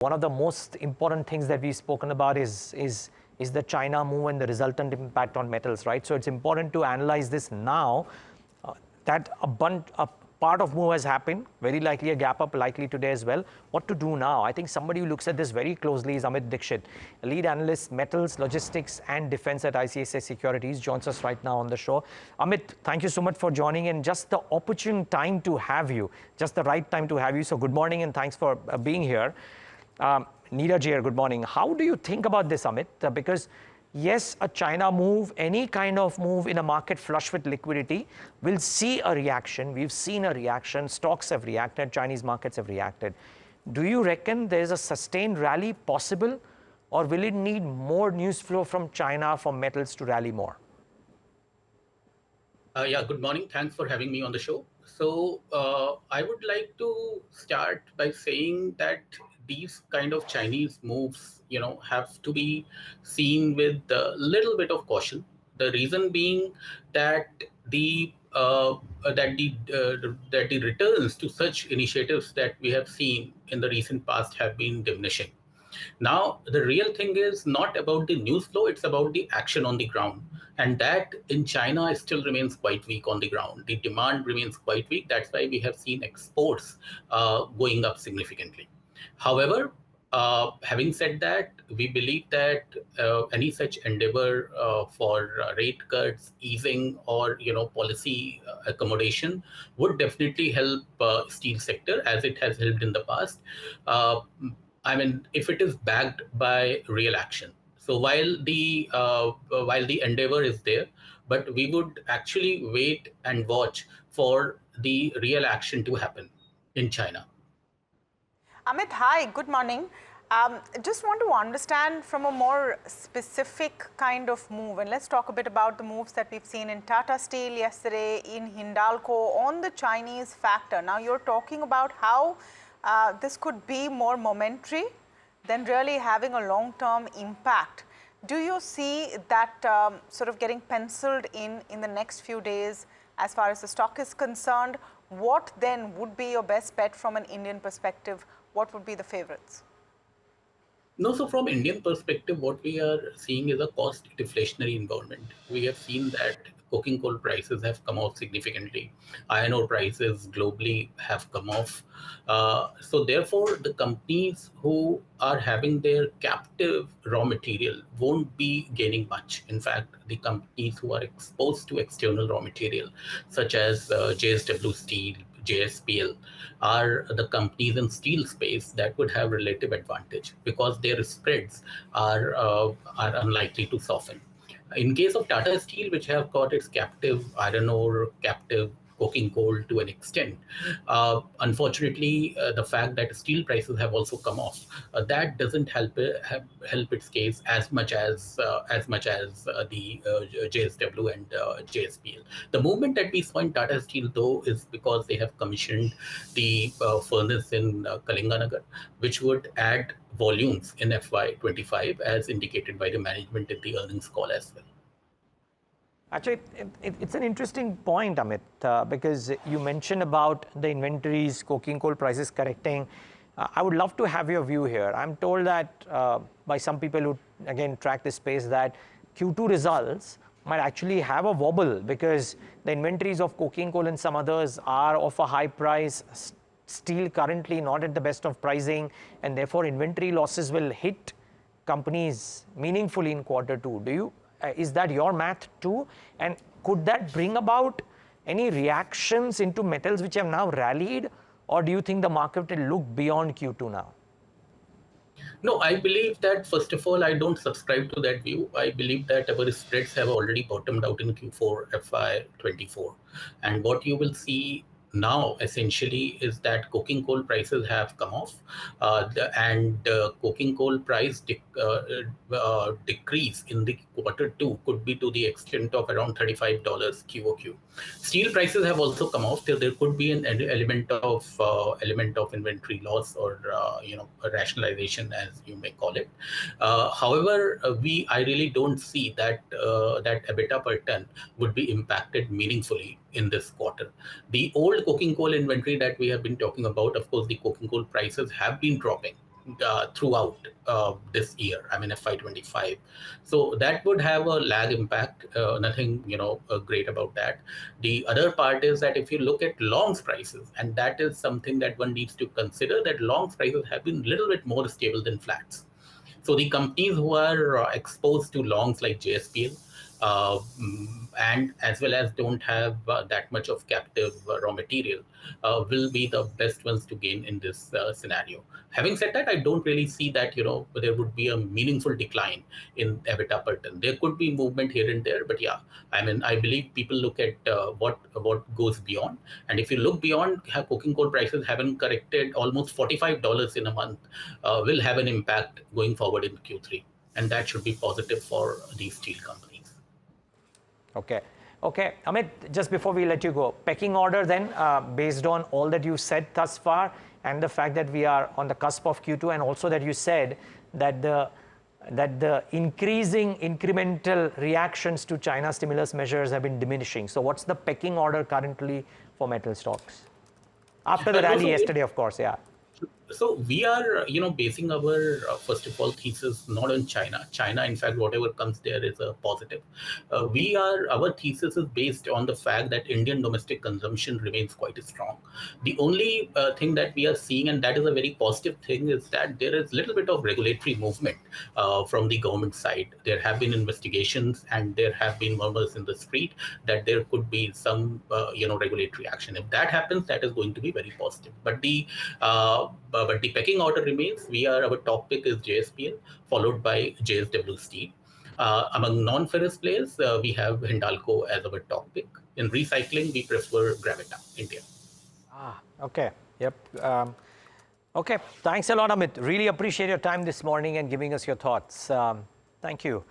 One of the most important things that we've spoken about is the China move and the resultant impact on metals, right? So it's important to analyze this now that a part of move has happened, very likely a gap up likely today as well. What to do now? I think somebody who looks at this very closely is Amit Dixit, Lead Analyst, Metals, Logistics and Defense at ICICI Securities, joins us right now on the show. Amit, thank you so much for joining and just the opportune time to have you, just the right time to have you. So good morning and thanks for being here. Neeraj here, good morning. How do you think about this, Amit? Because yes, a China move, any kind of move in a market flush with liquidity will see a reaction. We've seen a reaction. Stocks have reacted. Chinese markets have reacted. Do you reckon there's a sustained rally possible, or will it need more news flow from China for metals to rally more? Yeah, good morning. Thanks for having me on the show. So I would like to start by saying that these kind of Chinese moves, have to be seen with a little bit of caution. The reason being that the returns to such initiatives that we have seen in the recent past have been diminishing. Now, the real thing is not about the news flow, it's about the action on the ground. And that in China still remains quite weak on the ground. The demand remains quite weak. That's why we have seen exports going up significantly. However, having said that, we believe that any such endeavor for rate cuts, easing, or policy accommodation would definitely help steel sector as it has helped in the past. I mean, if it is backed by real action. So while the endeavor is there, but we would actually wait and watch for the real action to happen in China. Amit, hi, good morning. Just want to understand from a more specific kind of move, and let's talk a bit about the moves that we've seen in Tata Steel yesterday, in Hindalco, on the Chinese factor. Now you're talking about how this could be more momentary than really having a long-term impact. Do you see that sort of getting penciled in the next few days as far as the stock is concerned? What then would be your best bet from an Indian perspective? What would be the favorites? No, so from Indian perspective, what we are seeing is a cost deflationary environment. We have seen that coking coal prices have come off significantly. Iron ore prices globally have come off. So therefore, the companies who are having their captive raw material won't be gaining much. In fact, the companies who are exposed to external raw material, such as JSW Steel, JSPL, are the companies in steel space that would have relative advantage because their spreads are unlikely to soften. In case of Tata Steel, which have got its captive iron ore, captive coking coal to an extent, unfortunately, the fact that steel prices have also come off, that doesn't help its case as much as the JSW and JSPL. The movement that we saw in Tata Steel, though, is because they have commissioned the furnace in Kalinganagar, which would add volumes in FY25 as indicated by the management in the earnings call as well. Actually, it's an interesting point, Amit, because you mentioned about the inventories, coking coal prices correcting. I would love to have your view here. I'm told that by some people who, again, track this space, that Q2 results might actually have a wobble because the inventories of coking coal and some others are of a high price. Steel currently not at the best of pricing, and therefore inventory losses will hit companies meaningfully in Q2. Do you? Is that your math too? And could that bring about any reactions into metals which have now rallied? Or do you think the market will look beyond Q2 now? No, I believe that, first of all, I don't subscribe to that view. I believe that our spreads have already bottomed out in Q4 FY24. And what you will see now essentially is that coking coal prices have come off, and coking coal price decrease in the Q2 could be to the extent of around $35 QOQ. Steel prices have also come off. There could be an element of inventory loss or a rationalization, as you may call it. However, I really don't see that that EBITDA per ton would be impacted meaningfully in this quarter. The old coking coal inventory that we have been talking about, of course, the coking coal prices have been dropping. throughout this year, I mean FY25. So that would have a lag impact, nothing great about that. The other part is that if you look at longs prices, and that is something that one needs to consider, that longs prices have been a little bit more stable than flats. So the companies who are exposed to longs like JSPL, and as well as don't have that much of captive raw material, will be the best ones to gain in this scenario. Having said that, I don't really see that there would be a meaningful decline in EBITDA per ton. There could be movement here and there, but yeah, I mean, I believe people look at what goes beyond, and if you look beyond, coking coal prices haven't corrected almost $45 in a month, will have an impact going forward in Q3, and that should be positive for these steel companies. Okay. Okay, Amit, just before we let you go, pecking order then, based on all that you said thus far, and the fact that we are on the cusp of Q2, and also that you said that the increasing incremental reactions to China stimulus measures have been diminishing. So what's the pecking order currently for metal stocks? After the rally yesterday, of course, yeah. So we are, basing our, first of all, thesis not on China. China, in fact, whatever comes there is a positive. Our thesis is based on the fact that Indian domestic consumption remains quite strong. The only thing that we are seeing, and that is a very positive thing, is that there is a little bit of regulatory movement from the government side. There have been investigations and there have been murmurs in the street that there could be some, regulatory action. If that happens, that is going to be very positive. But the pecking order remains. Our top pick is JSPL, followed by JSW Steel. Among non-ferrous players, we have Hindalco as our top pick. In recycling, we prefer Gravita, India. Okay. Yep. Okay. Thanks a lot, Amit. Really appreciate your time this morning and giving us your thoughts. Thank you.